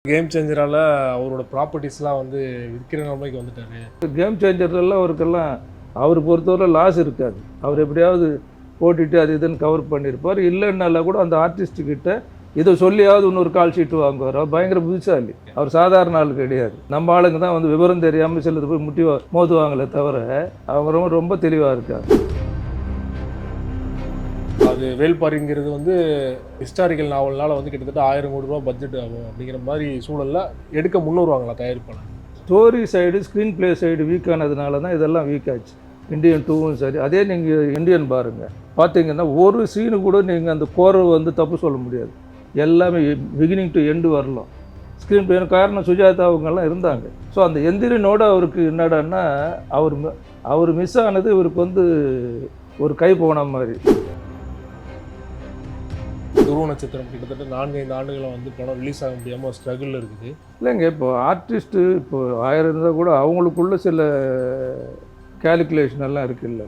Game சேஞ்சரால் அவரோட ப்ராப்பர்ட்டிஸ்லாம் வந்து விற்கிற நிலைமைக்கு வந்துட்டாரு. கேம் சேஞ்சர்லாம் அவருக்கெல்லாம் அவர் பொறுத்தவரை லாஸ் இருக்காது. அவர் எப்படியாவது போட்டுட்டு அது இதுன்னு கவர் பண்ணியிருப்பார். இல்லைன்னால கூட அந்த ஆர்டிஸ்ட்டுக்கிட்ட இதை சொல்லியாவது இன்னொரு கால் ஷீட்டு வாங்குவார். அவர் பயங்கர புதுசாலி. அவர் சாதாரண ஆள் கிடையாது. நம்ம ஆளுங்க தான் வந்து விவரம் தெரியாமல் சிலது போய் முட்டி மோதுவாங்களே தவிர அவங்க ரொம்ப தெளிவாக இருக்கார். அது வேல்பாரிங்கிறது வந்து ஹிஸ்டாரிக்கல் நாவல்னால வந்து கிட்டத்தட்ட 1000 கோடி ரூபா பட்ஜெட் ஆகும் அப்படிங்கிற மாதிரி சூழலில் எடுக்க முன்னுருவாங்களா தயாரிப்பாளர்? Story side screen play side week ஆனதுனால தான் இதெல்லாம் வீக் ஆச்சு. இந்தியன் 2வும் சரி. அதே நீங்கள் இந்தியன் பாருங்கள், பார்த்தீங்கன்னா ஒரு சீனு கூட நீங்கள் அந்த கோரை வந்து தப்பு சொல்ல முடியாது. எல்லாமே பிகினிங் டு எண்டு வரலாம். ஸ்க்ரீன் பிளே காரணம் சுஜாதா அவங்கெல்லாம் இருந்தாங்க. ஸோ அந்த எந்திரனோடு அவருக்கு என்னடான்னா அவர் மிஸ் ஆனது இவருக்கு வந்து ஒரு கை போன மாதிரி. துருவ நட்சத்திரம் கிட்டத்தட்ட 4-5 ஆண்டுகளை வந்து படம் ரிலீஸ் ஆக முடியாமல் ஸ்ட்ரகிளில் இருக்குது. இல்லைங்க, இப்போ ஆர்டிஸ்ட்டு இப்போ 1000 இருந்தால் கூட அவங்களுக்குள்ள சில கேல்குலேஷன் எல்லாம் இருக்குல்ல.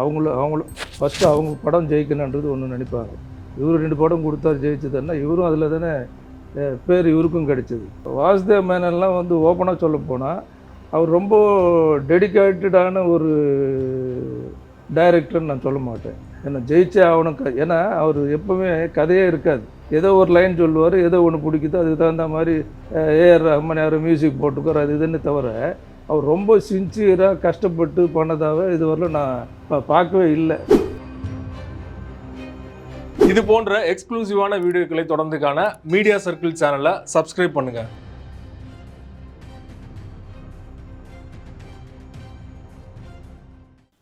அவங்களும் ஃபஸ்ட்டு அவங்க படம் ஜெயிக்கணுன்றது ஒன்று நினைப்பாங்க. இவர் 2 படம் கொடுத்தாரு ஜெயிச்சதுன்னா இவரும் அதில் தானே பேர் இவருக்கும் கிடைச்சிது. வாசுதேவ் மேனன்லாம் வந்து ஓப்பனாக சொல்ல போனால் அவர் ரொம்ப டெடிக்கேட்டடான ஒரு டைரக்டர்னு நான் சொல்ல மாட்டேன். ஏன்னா ஜெயிச்சே ஆகணும். ஏன்னா அவர் எப்போவுமே கதையே இருக்காது. ஏதோ ஒரு லைன் சொல்லுவார், ஏதோ ஒன்று பிடிக்குதோ அதுக்கு தகுந்த மாதிரி ஏஆர் ரஹ்மான் யாரும் மியூசிக் போட்டுக்கார் அது இதுன்னு தவிர அவர் ரொம்ப சின்சியராக கஷ்டப்பட்டு பண்ணதாகவே இதுவரையிலும் நான் பார்க்கவே இல்லை. இது போன்ற எக்ஸ்க்ளூசிவான வீடியோக்களை தொடர்ந்து காண மீடியா சர்க்கிள் சேனலை சப்ஸ்கிரைப் பண்ணுங்கள்.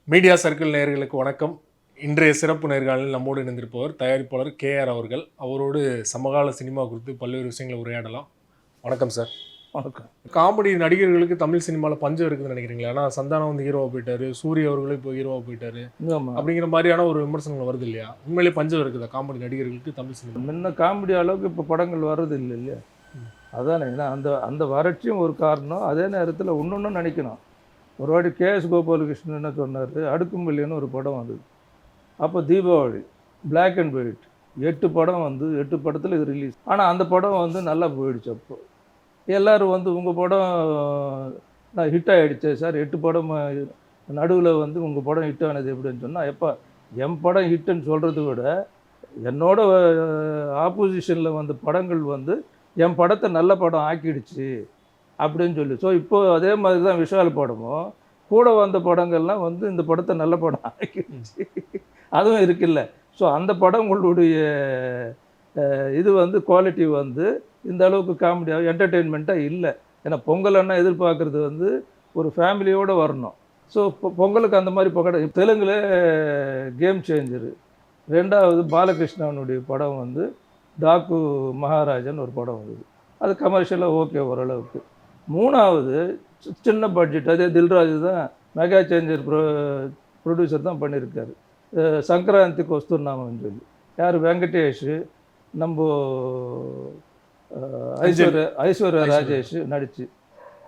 மீடியா சர்க்கிள் நேயர்களுக்கு வணக்கம். இன்றைய சிறப்பு நேர்காணலில் நம்மோடு இணைந்திருப்பவர் தயாரிப்பாளர் கேஆர் அவர்கள். அவரோடு சமகால சினிமா குறித்து பல்வேறு விஷயங்களை உரையாடலாம். வணக்கம் சார். வணக்கம். காமெடி நடிகர்களுக்கு தமிழ் சினிமாவில் பஞ்சம் இருக்குதுன்னு நினைக்கிறீங்களா? ஏன்னா சந்தானம் வந்து ஹீரோவாக போயிட்டாரு, சூரிய அவர்களும் இப்போ ஹீரோவாக போயிட்டாரு அப்படிங்கிற மாதிரியான ஒரு விமர்சனங்கள் வருது இல்லையா? உண்மையிலேயே பஞ்சம் இருக்குதா காமெடி நடிகர்களுக்கு தமிழ் சினிமா? முன்ன காமெடி அளவுக்கு இப்போ படங்கள் வர்றது இல்லை இல்லையா? அதானே. ஏன்னா அந்த வறட்சியும் ஒரு காரணம். அதே நேரத்தில் இன்னொன்றும் நினைக்கணும். ஒரு வாட்டி கேஎஸ் கோபாலகிருஷ்ணன் என்ன சொன்னார், அடுக்கும்பள்ளின்னு ஒரு படம் வந்தது. அப்போ தீபாவளி பிளாக் அண்ட் ஒயிட் 8 படம் வந்து 8 படத்தில் இது ரிலீஸ். ஆனால் அந்த படம் வந்து நல்லா போயிடுச்சு. அப்போ எல்லோரும் வந்து உங்கள் படம் நான் ஹிட் ஆகிடுச்சு சார், 8 படம் நடுவில் வந்து உங்கள் படம் ஹிட் ஆனது எப்படின்னு சொன்னால், எப்போ என் படம் ஹிட்டுன்னு சொல்கிறத விட என்னோட ஆப்போசிஷனில் வந்த படங்கள் வந்து என் படத்தை நல்ல படம் ஆக்கிடுச்சு அப்படின்னு சொல்லி. ஸோ இப்போது அதே மாதிரி தான் விஷால் படமும் கூட வந்த படங்கள்லாம் வந்து இந்த படத்தை நல்ல படம் ஆக்கிடுச்சு அதுவும் இருக்குல்ல. ஸோ அந்த படங்களுடைய இது வந்து குவாலிட்டி வந்து இந்த அளவுக்கு காமெடியாக என்டர்டெயின்மெண்ட்டாக இல்லை. ஏன்னா பொங்கல்னா எதிர்பார்க்குறது வந்து ஒரு ஃபேமிலியோடு வரணும். ஸோ பொங்கலுக்கு அந்த மாதிரி படம் தெலுங்கில் கேம் சேஞ்சரு. 2வது பாலகிருஷ்ணனுடைய படம் வந்து டாக்கு மகாராஜன் ஒரு படம் வந்தது. அது கமர்ஷியலாக ஓகே ஓரளவுக்கு. 3வது சின்ன பட்ஜெட், அதே தில்ராஜ் தான் மெகா சேஞ்சர் ப்ரொடியூசர் தான் பண்ணியிருக்காரு. சங்கராந்திக்கு வஸ்துநாமன்னு சொல்லி யார் வெங்கடேஷ் நம்ம ஐஸ்வர்யா ராஜேஷ் நடித்து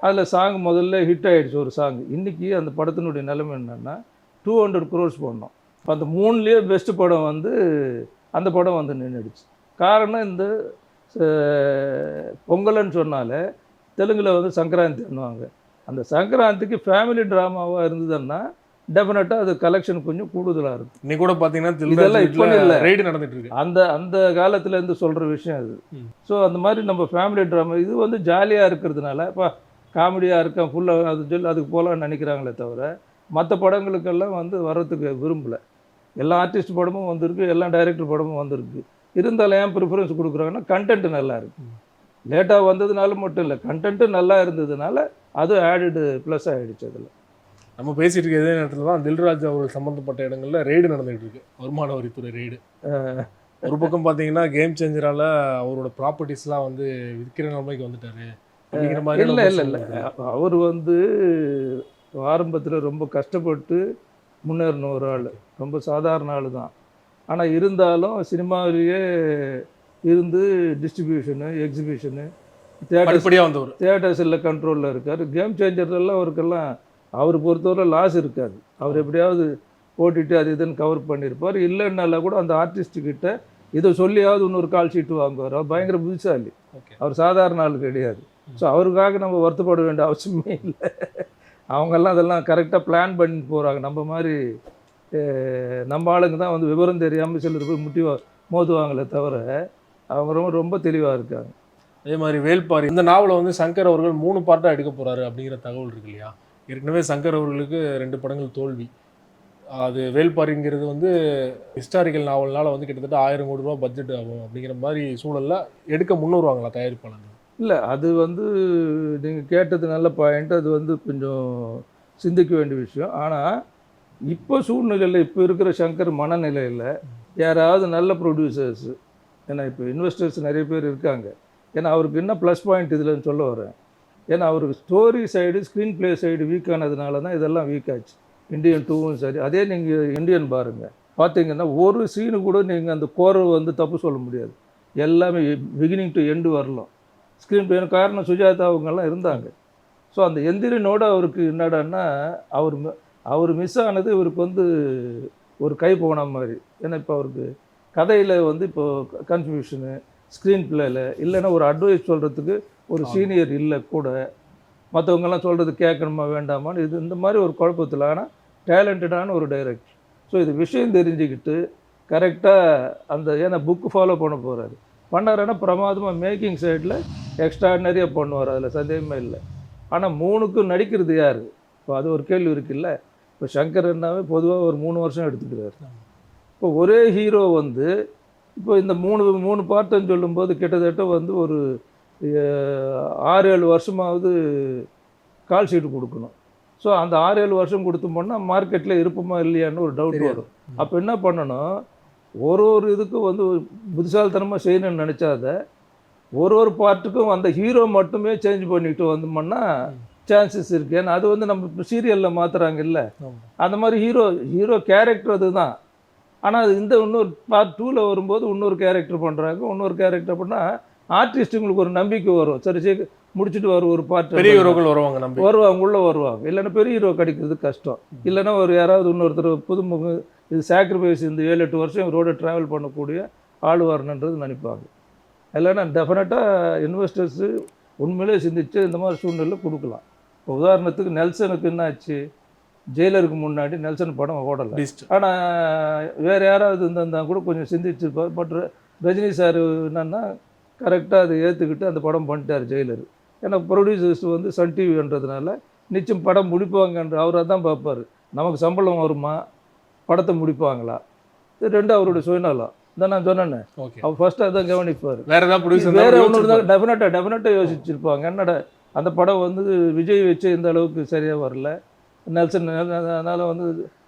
அதில் சாங் முதல்ல ஹிட் ஆகிடுச்சு ஒரு சாங். இன்றைக்கி அந்த படத்தினுடைய நிலைமை என்னென்னா 200 crores போடணும். அந்த 3லேயே பெஸ்ட்டு படம் வந்து அந்த படம் வந்து நின்றுடுச்சு. காரணம் இந்த பொங்கல்னு சொன்னாலே தெலுங்கில் வந்து சங்கராந்தி பண்ணுவாங்க. அந்த சங்கராந்திக்கு ஃபேமிலி ட்ராமாவாக இருந்ததுன்னா டெஃபினட்டாக அது கலெக்ஷன் கொஞ்சம் கூடுதலாக இருக்கும். இன்னைக்கு கூட பார்த்தீங்கன்னா இதெல்லாம் இப்போ இல்லை, ரைடு நடந்துட்டு இருக்கு. அந்த காலத்துலேருந்து சொல்கிற விஷயம் அது. ஸோ அந்த மாதிரி நம்ம ஃபேமிலி ட்ராமா இது வந்து ஜாலியாக இருக்கிறதுனால இப்போ காமெடியாக இருக்கேன் ஃபுல்லாக அது சொல்லி அதுக்கு போகலான்னு நினைக்கிறாங்களே தவிர மற்ற படங்களுக்கெல்லாம் வந்து வர்றதுக்கு விரும்பலை. எல்லா ஆர்டிஸ்ட் படமும் வந்திருக்கு, எல்லா டைரக்டர் படமும் வந்திருக்கு. இருந்தாலும் ஏன் ப்ரிஃபரன்ஸ் கொடுக்குறாங்கன்னா கண்டென்ட் நல்லா இருக்குது. லேட்டாக வந்ததுனால மட்டும் இல்லை, கண்டென்ட்டு நல்லா இருந்ததுனால அது ஆடடு ப்ளஸ் ஆகிடுச்சு. அதில் நம்ம பேசிகிட்டு இருக்க இதே நேரத்தில் தான் தில்ராஜ் அவர்கள் சம்மந்தப்பட்ட இடங்களில் ரெய்டு நடந்துகிட்டு இருக்கு, வருமான வரித்துறை ரெய்டு. ஒரு பக்கம் பார்த்தீங்கன்னா கேம் சேஞ்சரால் அவரோட ப்ராப்பர்ட்டிஸ்லாம் வந்து விற்கிற நிலைமைக்கு வந்துட்டாரு அப்படிங்கிற மாதிரி. இல்லை அவர் வந்து ஆரம்பத்தில் ரொம்ப கஷ்டப்பட்டு முன்னேறின ஒரு ஆள், ரொம்ப சாதாரண ஆள் தான். ஆனால் இருந்தாலும் சினிமாவிலேயே இருந்து டிஸ்ட்ரிபியூஷனு எக்ஸிபிஷனு தியேட்டர்ஸில் கண்ட்ரோலில் இருக்கார். கேம் சேஞ்சர்லாம் அவருக்கெல்லாம் அவர் பொறுத்தவரை லாஸ் இருக்காது. அவர் எப்படியாவது போட்டுட்டு அது இதுன்னு கவர் பண்ணியிருப்பார். இல்லைன்னால கூட அந்த ஆர்டிஸ்ட்டுக்கிட்ட இதை சொல்லியாவது இன்னொரு கால் ஷீட்டு வாங்குவார். அவர் பயங்கர புதுசாலி. ஓகே. அவர் சாதாரண ஆள் கிடையாது. ஸோ அவருக்காக நம்ம வருத்தப்பட வேண்டிய அவசியமே இல்லை. அவங்கெல்லாம் அதெல்லாம் கரெக்டாக பிளான் பண்ணி போகிறாங்க. நம்ம மாதிரி நம்ம ஆளுங்க தான் வந்து விவரம் தெரியாமல் சிலர் போய் மோதுவாங்களே தவிர அவங்க ரொம்ப ரொம்ப தெளிவாக இருக்காங்க. அதே மாதிரி வேள்பாரி இந்த நாவலை வந்து சங்கர் அவர்கள் 3 பார்ட்டாக எடுக்க போகிறாரு அப்படிங்கிற தகவல் இருக்கு இல்லையா? ஏற்கனவே சங்கர் அவர்களுக்கு 2 படங்கள் தோல்வி. அது வேள்பாரிங்கிறது வந்து ஹிஸ்டாரிக்கல் நாவல்னால வந்து கிட்டத்தட்ட 1000 கோடி ரூபா பட்ஜெட் ஆகும் அப்படிங்கிற மாதிரி சூழலில் எடுக்க முன்னுருவாங்களா தயாரிப்பாளர்கள்? இல்லை, அது வந்து நீங்கள் கேட்டது நல்ல பாயிண்ட். அது வந்து கொஞ்சம் சிந்திக்க வேண்டிய விஷயம். ஆனால் இப்போ சூழ்நிலையில் இப்போ இருக்கிற சங்கர் மனநிலையில் யாராவது நல்ல ப்ரொடியூசர்ஸ், ஏன்னா இப்போ இன்வெஸ்டர்ஸ் நிறைய பேர் இருக்காங்க. ஏன்னா அவருக்கு என்ன ப்ளஸ் பாயிண்ட் இதில்னு சொல்ல வரேன். ஏன்னா அவருக்கு story side screen play side week ஆனதுனால தான் இதெல்லாம் வீக் ஆச்சு. இந்தியன் 2வும் சரி. அதே நீங்கள் இந்தியன் பாருங்கள், பார்த்தீங்கன்னா ஒரு சீனு கூட நீங்கள் அந்த கோரை வந்து தப்பு சொல்ல முடியாது. எல்லாமே பிகினிங் டு எண்டு வரலாம். ஸ்க்ரீன் ப்ளே காரணம் சுஜாதா அவங்கெல்லாம் இருந்தாங்க. ஸோ அந்த எந்திரனோட அவருக்கு என்னடான்னா அவர் மிஸ் ஆனது இவருக்கு வந்து ஒரு கை போன மாதிரி. ஏன்னா இப்போ அவருக்கு கதையில் வந்து இப்போது கன்ஃபியூஷனு, ஸ்க்ரீன் பிளேயில் இல்லைன்னா ஒரு அட்வைஸ் சொல்கிறதுக்கு ஒரு சீனியர் இல்லை கூட. மற்றவங்கெல்லாம் சொல்கிறது கேட்கணுமா வேண்டாமான்னு இது இந்த மாதிரி ஒரு குழப்பத்தில். ஆனால் டேலண்டடான ஒரு டைரக்டர். ஸோ இது விஷயம் தெரிஞ்சுக்கிட்டு கரெக்டாக அந்த ஏன்னா புக்கு ஃபாலோ பண்ண போகிறாரு. பண்ணாருன்னா பிரமாதமாக மேக்கிங் சைடில் எக்ஸ்ட்ராடினரியாக பண்ணுவார், அதில் சந்தேகமே இல்லை. ஆனால் 3க்கும் நடிக்கிறது யார்? இப்போ அது ஒரு கேள்வி இருக்குல்ல. இப்போ சங்கர்னாவே பொதுவாக ஒரு 3 வருஷம் எடுத்துக்கிறார். இப்போ ஒரே ஹீரோ வந்து இப்போ இந்த 3 பார்ட்டுன்னு சொல்லும்போது கிட்டத்தட்ட வந்து ஒரு 6-7 வருஷமாவது கால் ஷீட்டு கொடுக்கணும். ஸோ அந்த 6-7 வருஷம் கொடுத்தோம்னா மார்க்கெட்டில் இருப்போமா இல்லையான்னு ஒரு டவுட் வரும். அப்போ என்ன பண்ணணும், ஒரு இதுக்கும் வந்து புத்திசாலித்தனமாக செய்யணும்னு நினச்சாத ஒரு பார்ட்டுக்கும் அந்த ஹீரோ மட்டுமே சேஞ்ச் பண்ணிட்டு வந்தோம்னா சான்சஸ் இருக்குது. ஏன்னா அது வந்து நம்ம சீரியலில் மாற்றுறாங்க இல்லை, அந்த மாதிரி ஹீரோ கேரக்டர் அது தான். ஆனால் அது இந்த இன்னொரு பார்ட் 2ல் வரும்போது இன்னொரு கேரக்டர் பண்ணுறாங்க. இன்னொரு கேரக்டர் பண்ணால் ஆர்டிஸ்ட்டுங்களுக்கு ஒரு நம்பிக்கை வரும். சரி முடிச்சுட்டு ஒரு பார்ட் பெரிய ஹீரோக்கள் வருவாங்க உள்ளே வருவாங்க. இல்லைன்னா பெரிய ஹீரோ கிடைக்கிறது கஷ்டம். இல்லைன்னா ஒரு யாராவது இன்னொருத்தர் புதுமுகம் இது சாக்ரிஃபைஸ் இந்த 7-8 வருஷம் ரோடு ட்ராவல் பண்ணக்கூடிய ஆள் வரணுன்றது நினைப்பாங்க. இல்லைன்னா டெஃபினட்டாக இன்வெஸ்டர்ஸு உண்மையிலே சிந்திச்சு இந்த மாதிரி சூழ்நிலை கொடுக்கலாம். இப்போ உதாரணத்துக்கு நெல்சனுக்கு என்ன ஆச்சு, ஜெயிலருக்கு முன்னாடி நெல்சன் படம் ஓடலை. ஆனால் வேறு யாராவது இருந்தால் கூட கொஞ்சம் சிந்திச்சிருப்பார். பட் ரஜினி சார் என்னன்னா கரெக்டாக அதை ஏற்றுக்கிட்டு அந்த படம் பண்ணிட்டார் ஜெயிலர். ஏன்னா ப்ரொடியூசர்ஸ் வந்து சன் டிவின்றதுனால நிச்சயம் படம் முடிப்பாங்கன்ற அவராக தான் பார்ப்பார். நமக்கு சம்பளம் வருமா, படத்தை முடிப்பாங்களா, இது 2 அவருடைய சுயநலம் தான். நான் சொன்னேன்னு அவர் ஃபர்ஸ்ட் அதான் கவனிப்பார். வேறு ஒன்று தான் டெஃபினட்டாக யோசிச்சிருப்பாங்க. என்னடா அந்த படம் வந்து விஜய் வச்சு இந்த அளவுக்கு சரியாக வரல, நெல்சன் அதனால் வந்து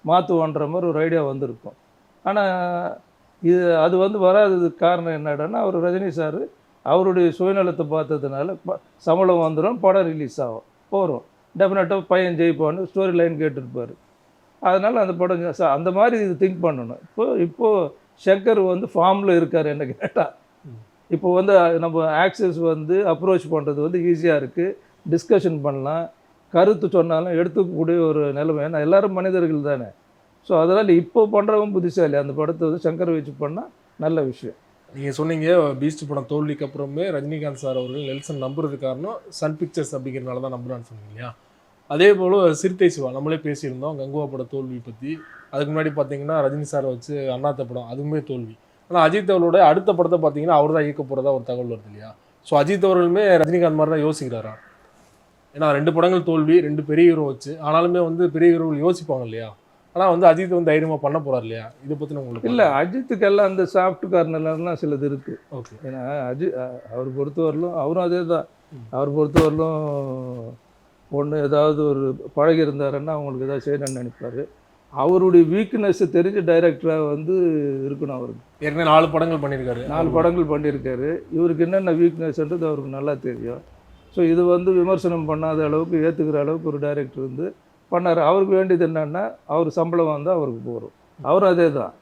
மாற்றுவான்ற மாதிரி ஒரு ஐடியா வந்திருக்கும். ஆனால் அது வந்து வராததுக்கு காரணம் என்னடான்னா அவர் ரஜினி சார் அவருடைய சுயநலத்தை பார்த்ததுனால சம்பளம் வந்துடும், படம் ரிலீஸ் ஆகும், போகிறோம், டெஃபினட்டாக பையன் ஜெயிப்பான்னு ஸ்டோரி லைன் கேட்டிருப்பார். அதனால் அந்த படம் அந்த மாதிரி இது திங்க் பண்ணணும். இப்போது சங்கர் வந்து ஃபார்மில் இருக்கார் என்ன கேட்டால். இப்போ வந்து நம்ம ஆக்சஸ் வந்து அப்ரோச் பண்ணுறது வந்து ஈஸியாக இருக்குது, டிஸ்கஷன் பண்ணலாம், கருத்து சொன்னாலும் எடுத்துக்கக்கூடிய ஒரு நிலைமை. ஏன்னா எல்லோரும் மனிதர்கள் தானே. ஸோ அதனால் இப்போ பண்ணுறவங்க புத்திசாலி. அந்த படத்தை வந்து சங்கர் வச்சு பண்ணால் நல்ல விஷயம். நீங்கள் சொன்னீங்க பீஸ்ட் படம் தோல்விக்கு அப்புறமே ரஜினிகாந்த் சார் அவர்கள் நெல்சன் நம்புறது காரணம் சன் பிக்சர்ஸ் அப்படிங்கிறனால தான் நம்புறான்னு சொன்னீங்க இல்லையா? அதே போல் சிறுத்தை சிவா நம்மளே பேசியிருந்தோம் கங்குவா பட தோல்வி பற்றி. அதுக்கு முன்னாடி பார்த்தீங்கன்னா ரஜினி சாரை வச்சு அண்ணாத்த படம் அதுவுமே தோல்வி. ஆனால் அஜித் அவர்களோட அடுத்த படத்தை பார்த்தீங்கன்னா அவர் தான் இயக்க போகிறதா ஒரு தகவல் வருது இல்லையா? ஸோ அஜித் அவர்களுமே ரஜினிகாந்த் மாதிரி தான் யோசிக்கிறாரா? ஏன்னா 2 படங்கள் தோல்வி, 2 பெரிய ஹீரோ வச்சு. ஆனாலுமே வந்து பெரிய ஹீரோவில் யோசிப்பாங்க இல்லையா? ஆனால் வந்து அஜித் வந்து தைரியமாக பண்ண போகிறார் இல்லையா? இதை பற்றி உங்களுக்கு இல்லை, அஜித்துக்கெல்லாம் அந்த சாஃப்ட் கார்னர்லாம் சிலது இருக்குது. ஓகே. ஏன்னா அவர் பொறுத்தவரையிலும் அவரும் அதே தான். அவர் பொறுத்தவரையிலும் ஒன்று ஏதாவது ஒரு பழகி இருந்தாருன்னா அவங்களுக்கு ஏதாவது செய்யணும்னு நினைப்பார். அவருடைய வீக்னஸ்ஸை தெரிஞ்ச டைரக்டராக வந்து இருக்கணும். அவருக்கு ஏற்கனவே 4 படங்கள் பண்ணியிருக்காரு. 4 படங்கள் பண்ணியிருக்காரு. இவருக்கு என்னென்ன வீக்னஸ்ன்றது அவருக்கு நல்லா தெரியும். ஸோ இது வந்து விமர்சனம் பண்ணாத அளவுக்கு ஏற்றுக்கிற அளவுக்கு ஒரு டைரக்டர் வந்து பண்ணார். அவருக்கு வேண்டியது என்னென்னா அவர் சம்பளம் வந்தால் அவருக்கு போகிறோம். அவரும் அதே தான்.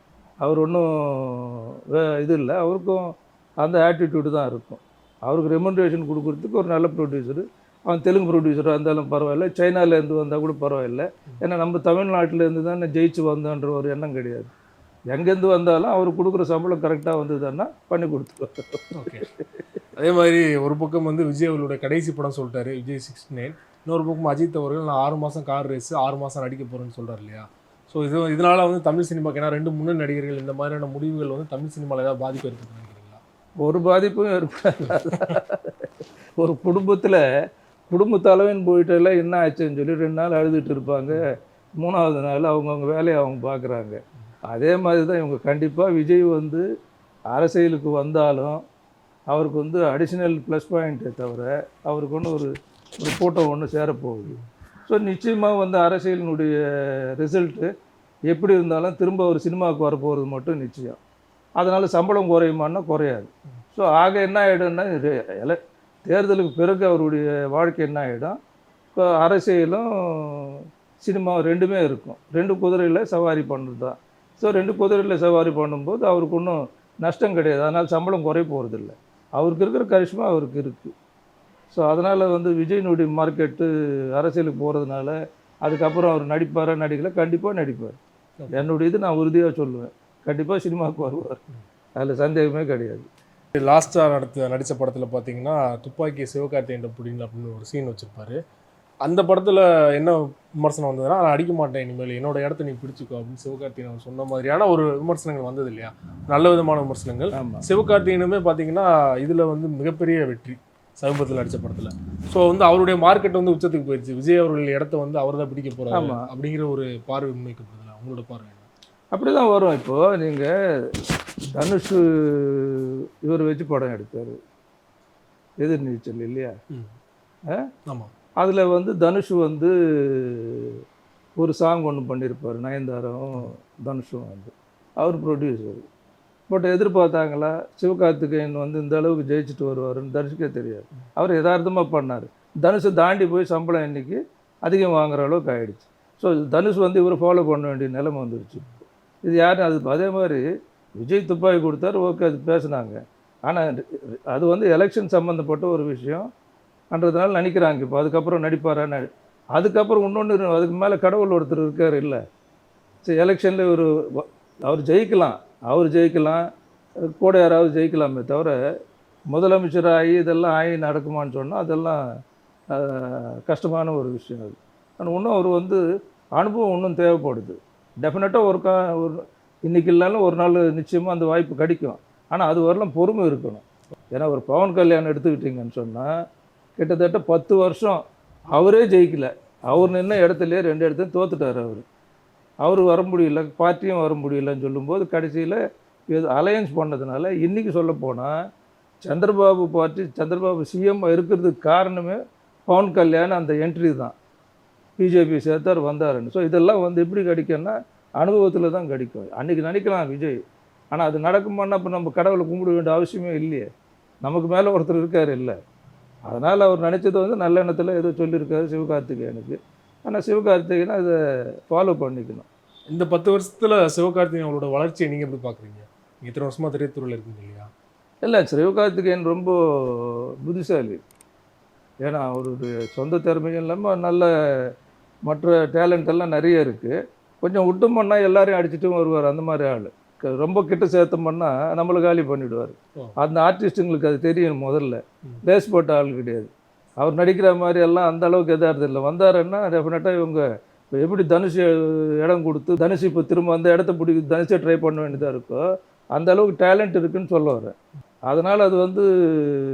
அவர் ஒன்றும் இது இல்லை, அவருக்கும் அந்த ஆட்டிடியூடு தான் இருக்கும். அவருக்கு ரெமுனரேஷன் கொடுக்குறதுக்கு ஒரு நல்ல ப்ரொடியூசரு, அவன் தெலுங்கு ப்ரொடியூசராக இருந்தாலும் பரவாயில்ல, சைனாலேருந்து வந்தால் கூட பரவாயில்லை. ஏன்னா நம்ம தமிழ்நாட்டிலேருந்து தான் ஜெயிச்சு வந்தோன்ற ஒரு எண்ணம் கிடையாது. எங்கேருந்து வந்தாலும் அவர் கொடுக்குற சம்பளம் கரெக்டாக வந்ததுன்னா பண்ணி கொடுத்துருவாரு. ஓகே. அதே மாதிரி ஒரு பக்கம் வந்து விஜய் அவர்களுடைய கடைசி படம் சொல்லிட்டாரு, விஜய் 69. இன்னொரு பக்கம் அஜித் அவர்கள் நான் 6 மாதம் கார் ரேஸ் 6 மாதம் நடிக்க போகிறேன்னு சொல்கிறார் இல்லையா? ஸோ இதனால வந்து தமிழ் சினிமாக்கு, ஏன்னா 2 முன்னணி நடிகர்கள், இந்த மாதிரியான முடிவுகள் வந்து தமிழ் சினிமாவில் ஏதாவது பாதிப்பு ஏற்படுத்துன்னு நினைக்கிறீங்களா? ஒரு பாதிப்பும் ஏற்படாது. ஒரு குடும்பத்தில் குடும்ப தலைவன் போயிட்டெல்லாம் என்ன ஆச்சுன்னு சொல்லி 2 நாள் அழுதுட்டு இருப்பாங்க. 3ஆவது நாள் அவங்கவுங்க வேலையை அவங்க பார்க்குறாங்க. அதே மாதிரி தான் இவங்க கண்டிப்பாக விஜய் வந்து அரசியலுக்கு வந்தாலும் அவருக்கு வந்து அடிஷ்னல் ப்ளஸ் பாயிண்ட்டே தவிர அவருக்கு ஒன்று ஒரு கூட்டம் ஒன்று சேரப்போகுது. ஸோ நிச்சயமாக வந்து அரசியலினுடைய ரிசல்ட்டு எப்படி இருந்தாலும் திரும்ப ஒரு சினிமாவுக்கு வரப்போகிறது மட்டும் நிச்சயம். அதனால் சம்பளம் குறையுமான்னா குறையாது. ஸோ ஆக என்ன ஆகிடும்னா தேர்தலுக்கு பிறகு அவருடைய வாழ்க்கை என்ன ஆகிடும், இப்போ அரசியலும் சினிமாவும் 2மே இருக்கும். 2 குதிரையில் சவாரி பண்ணுறது தான். ஸோ 2 குதிரையில் சவாரி பண்ணும்போது அவருக்கு ஒன்றும் நஷ்டம் கிடையாது. அதனால் சம்பளம் குறைய போகிறதில்ல. அவருக்கு இருக்கிற கரிஷ்மா அவருக்கு இருக்குது. ஸோ அதனால் வந்து விஜயினுடைய மார்க்கெட்டு அரசியலுக்கு போகிறதுனால அதுக்கப்புறம் அவர் நடிப்பாரா நடிக்கல, கண்டிப்பாக நடிப்பார். என்னுடைய இது நான் உறுதியாக சொல்லுவேன், கண்டிப்பாக சினிமாவுக்கு வருவார். அதில் சந்தேகமே கிடையாது. லாஸ்ட்டாக நடித்த படத்தில் பார்த்தீங்கன்னா துப்பாக்கி சிவகார்த்திகேயன் பிடிங்க அப்படின்னு ஒரு சீன் வச்சுருப்பாரு. அந்த படத்தில் என்ன விமர்சனம் வந்ததுன்னா, நான் அடிக்க மாட்டேன் இனிமேல், என்னோட இடத்த நீ பிடிச்சிக்கோ அப்படின்னு சிவகார்த்திகேயன் அவர் சொன்ன மாதிரியான ஒரு விமர்சனங்கள் வந்தது இல்லையா? நல்ல விதமான விமர்சனங்கள். சிவகார்த்திகேயனுமே பார்த்தீங்கன்னா இதில் வந்து மிகப்பெரிய வெற்றி சமீபத்தில் நடித்த படத்தில். ஸோ வந்து அவருடைய மார்க்கெட் வந்து உச்சத்துக்கு போயிடுச்சு. விஜய் அவர்கள் இடத்த வந்து அவர் தான் பிடிக்க போகிறாங்க அப்படிங்கிற ஒரு பார்வை முன்வைக்கப்படுதுல, உங்களோட பார்வை? அப்படி தான் வரும். இப்போது நீங்கள் தனுஷ் இவர் வச்சு படம் எடுத்தார், எதிர்நீச்சல் இல்லையா? ஆமாம். அதில் வந்து தனுஷ் வந்து ஒரு சாங் ஒன்று பண்ணியிருப்பார், நயன்தாராவும் தனுஷும் வந்து அவர் ப்ரொடியூசர். பட் எதிர்பார்த்தாங்களா சிவகார்த்திகேயன் வந்து இந்த அளவுக்கு ஜெயிச்சுட்டு வருவாருன்னு தனுஷுக்கே தெரியாது. அவர் யதார்த்தமாக பண்ணார். தனுஷை தாண்டி போய் சம்பளம் இன்றைக்கி அதிகம் வாங்குற அளவுக்கு ஆகிடுச்சு. ஸோ தனுஷ் வந்து இவர் ஃபாலோ பண்ண வேண்டிய நிலைமை வந்துடுச்சு. இது யாரும் அது அதே மாதிரி விஜய் துப்பாக்கி கொடுத்தாரு, ஓகே, அது பேசுனாங்க. ஆனால் அது வந்து எலெக்ஷன் சம்மந்தப்பட்ட ஒரு விஷயம்ன்றதுனால நினைக்கிறாங்க. இப்போ அதுக்கப்புறம் நடிப்பாரா அதுக்கப்புறம் இன்னொன்று அதுக்கு மேலே கடவுள் ஒருத்தர் இருக்கார் இல்லை. சரி, எலெக்ஷனில் அவர் ஜெயிக்கலாம், கூட யாராவது ஜெயிக்கலாமே தவிர முதலமைச்சராகி இதெல்லாம் ஆகி நடக்குமான்னு சொன்னால் அதெல்லாம் கஷ்டமான ஒரு விஷயம். அது ஆனால் இன்னும் அவர் வந்து அனுபவம் இன்னும் தேவைப்படுது. டெஃபினட்டாக ஒரு இன்றைக்கி இல்லைனாலும் ஒரு நாள் நிச்சயமாக அந்த வாய்ப்பு கிடைக்கும். ஆனால் அது வரலாம் பொறுமை இருக்கணும். ஏன்னா ஒரு பவன் கல்யாணம் எடுத்துக்கிட்டிங்கன்னு சொன்னால் கிட்டத்தட்ட 10 வருஷம் அவரே ஜெயிக்கலை. அவர் நின்ன இடத்துலையே 2 இடத்தையும் தோத்துட்டார். அவர் வர முடியல, பார்ட்டியும் வர முடியலன்னு சொல்லும்போது கடைசியில் இது அலையன்ஸ் பண்ணதுனால இன்றைக்கி சொல்லப்போனால் சந்திரபாபு பார்ட்டி, சந்திரபாபு சிஎம் இருக்கிறதுக்கு காரணமே பவன் கல்யாணம் அந்த என்ட்ரி தான். பிஜேபி சேர்த்தார் வந்தாருன்னு. ஸோ இதெல்லாம் வந்து எப்படி கிடைக்கும்னா அனுபவத்தில் தான் கிடைக்கும். அன்றைக்கி நினைக்கலாம் விஜய், ஆனால் அது நடக்குமான்னா இப்போ நம்ம கடவுளை கும்பிட வேண்டிய அவசியமே இல்லையே, நமக்கு மேலே ஒருத்தர் இருக்கார் இல்லை. அதனால் அவர் நினச்சது வந்து நல்ல எண்ணத்தில் ஏதோ சொல்லியிருக்காரு சிவகார்த்திகேயனுக்கு. ஆனால் சிவகார்த்திகேயனை அதை ஃபாலோ பண்ணிக்கணும். இந்த 10 வருஷத்தில் சிவகார்த்திகேயன் அவரோட வளர்ச்சியை நீங்கள் எப்படி பார்க்குறீங்க? இத்தனை வருஷமாக திரைத்துறையில் இருக்குங்க இல்லையா? இல்லை, சிவகார்த்திகேயன் ரொம்ப புத்திசாலி. ஏன்னா அவருடைய சொந்த திறமையும் இல்லாமல் நல்ல மற்ற டேலண்ட் எல்லாம் நிறைய இருக்குது. கொஞ்சம் விட்டும் பண்ணால் எல்லாரையும் அடிச்சுட்டும் வருவார். அந்த மாதிரி ஆள். ரொம்ப கிட்ட சேர்த்தம் பண்ணால் நம்மளை காலி பண்ணிவிடுவார். அந்த ஆர்டிஸ்ட்டுங்களுக்கு அது தெரியும். முதல்ல லேஸ் போட்ட ஆள் கிடையாது. அவர் நடிக்கிற மாதிரி எல்லாம் அந்த அளவுக்கு எதாவது இல்லை. வந்தாருன்னா டெஃபினட்டாக இவங்க இப்போ எப்படி தனுஷ் இடம் கொடுத்து தனுஷ் இப்போ திரும்ப அந்த இடத்த பிடிக்க தனுஷை ட்ரை பண்ண வேண்டியதாக இருக்கோ அந்த அளவுக்கு டேலண்ட் இருக்குதுன்னு சொல்ல வரேன். அதனால் அது வந்து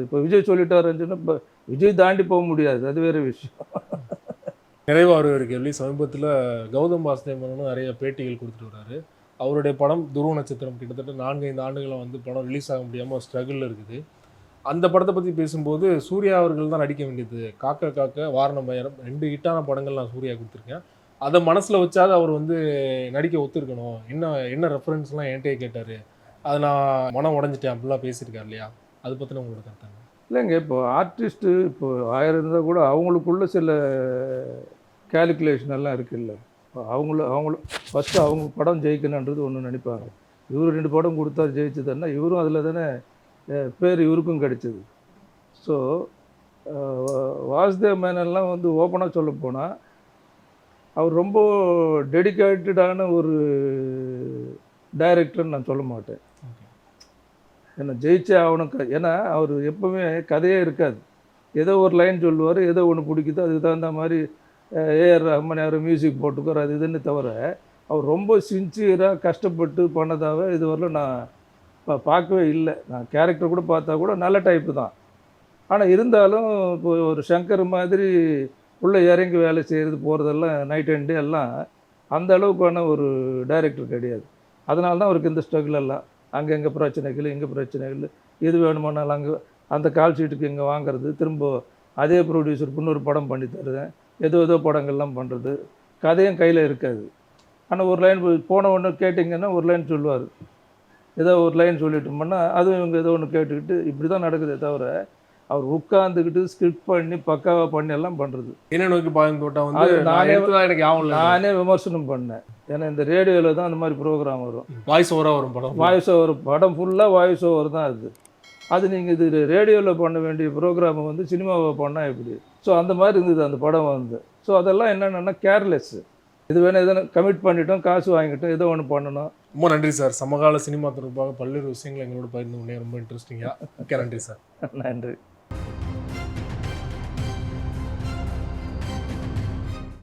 இப்போ விஜய் சொல்லிட்டாருன்னு சொன்னால் இப்போ விஜய் தாண்டி போக முடியாது, அது வேறு விஷயம். நிறைவாக ஒரு கேள்வி. சமீபத்தில் கௌதம் வாசுதேவனும் நிறைய பேட்டிகள் கொடுத்துட்டு வர்றாரு. அவருடைய படம் துருவ நட்சத்திரம் கிட்டத்தட்ட 4-5 ஆண்டுகளாக வந்து படம் ரிலீஸ் ஆக முடியாமல் ஸ்ட்ரகிளில் இருக்குது. அந்த படத்தை பற்றி பேசும்போது சூர்யா அவர்கள் தான் நடிக்க வேண்டியது. காக்க காக்க வாரணமயம் 2 ஹிட்டான படங்கள் நான் சூர்யா கொடுத்துருக்கேன். அதை மனசில் வச்சாது அவர் வந்து நடிக்க ஒத்துருக்கணும். என்ன ரெஃபரன்ஸ்லாம் என்கிட்டயே கேட்டார். அதை நான் மனம் உடஞ்சிட்டேன் அப்படிலாம் பேசியிருக்காரு இல்லையா? அதை பற்றின உங்களோட கருத்தாங்க? இல்லைங்க, இப்போ ஆர்டிஸ்ட்டு இப்போ 1000 இருந்தால் கூட அவங்களுக்குள்ள சில கேல்குலேஷன் எல்லாம் இருக்குல்ல. அவங்கள ஃபஸ்ட்டு அவங்க படம் ஜெயிக்கணுன்றது ஒன்று நினைப்பாங்க. இவர் 2 படம் கொடுத்தா ஜெயிச்சதுன்னா இவரும் அதில் தானே பேர் இவருக்கும் கிடைச்சது. ஸோ வாசுதேவ் மேனன்லாம் வந்து ஓப்பனாக சொல்ல போனால் அவர் ரொம்ப டெடிக்கேட்டடான ஒரு டைரக்டர்னு நான் சொல்ல மாட்டேன். ஏன்னா ஜெயிச்சே ஆகணும். ஏன்னா அவர் எப்பவுமே கதையே இருக்காது. ஏதோ ஒரு லைன் சொல்லுவார், ஏதோ ஒன்று பிடிக்குதோ அதுக்கு தகுந்த மாதிரி ஏஆர் ரஹ்மான் யாரும் மியூசிக் போட்டுக்கோர் அது இதுன்னு தவிர அவர் ரொம்ப சின்சியராக கஷ்டப்பட்டு பண்ணதாவே இதுவரையிலும் நான் பார்க்கவே இல்லை. நான் கேரக்டர் கூட பார்த்தா கூட நல்ல டைப்பு தான். ஆனால் இருந்தாலும் இப்போ ஒரு சங்கர் மாதிரி உள்ளே இறங்கி வேலை செய்கிறது போகிறதெல்லாம் நைட் அண்ட் டே எல்லாம் அந்த அளவுக்கான ஒரு டைரக்டர் கிடையாது. அதனால தான் அவருக்கு இந்த ஸ்ட்ரகிள் எல்லாம் அங்கே பிரச்சனைகள் இங்கே பிரச்சனைகள் எது வேணுமானாலும் அங்கே அந்த கால் ஷீட்டுக்கு இங்கே வாங்குறது, திரும்ப அதே ப்ரொடியூசருக்கு இன்னொரு படம் பண்ணி தருவேன், ஏதோ படங்கள்லாம் பண்ணுறது, கதையும் கையில் இருக்காது. ஆனால் ஒரு லைன் போன ஒன்று கேட்டிங்கன்னா ஒரு லைன் சொல்லுவார், ஏதோ ஒரு லைன் சொல்லிட்டோம்னா அதுவும் இவங்க ஏதோ ஒன்று கேட்டுக்கிட்டு இப்படி தான் நடக்குதே தவிர அவர் உட்காந்துக்கிட்டு ஸ்கிரிப்ட் பண்ணி பக்காவாக பண்ணி எல்லாம் பண்ணுறது. என்ன நோக்கி பாயும் தோட்டம் வந்து அது நானே விமர்சனம் பண்ணேன். ஏன்னா இந்த ரேடியோவில் தான் அந்த மாதிரி ப்ரோக்ராம் வரும், வாய்ஸ் ஓவராக வரும் படம். வாய்ஸ் ஓவர் படம் ஃபுல்லாக வாய்ஸ் ஓவர் தான் அது நீங்கள் இது ரேடியோவில் பண்ண வேண்டிய ப்ரோக்ராமை வந்து சினிமாவை பண்ணால் எப்படி? ஸோ அந்த மாதிரி இருந்தது அந்த படம் வந்து. ஸோ அதெல்லாம் என்னென்னா கேர்லெஸ்ஸு. இது வேணும் எதனா கமிட் பண்ணிட்டோம், காசு வாங்கிட்டோம், ஏதோ ஒன்று பண்ணணும். ரொம்ப நன்றி சார். சமகால சினிமா தொடர்பாக பல்வேறு விஷயங்கள் எங்களோட பகிர்ந்து கொண்டே ரொம்ப இன்ட்ரெஸ்டிங்காக. நன்றி சார். நன்றி.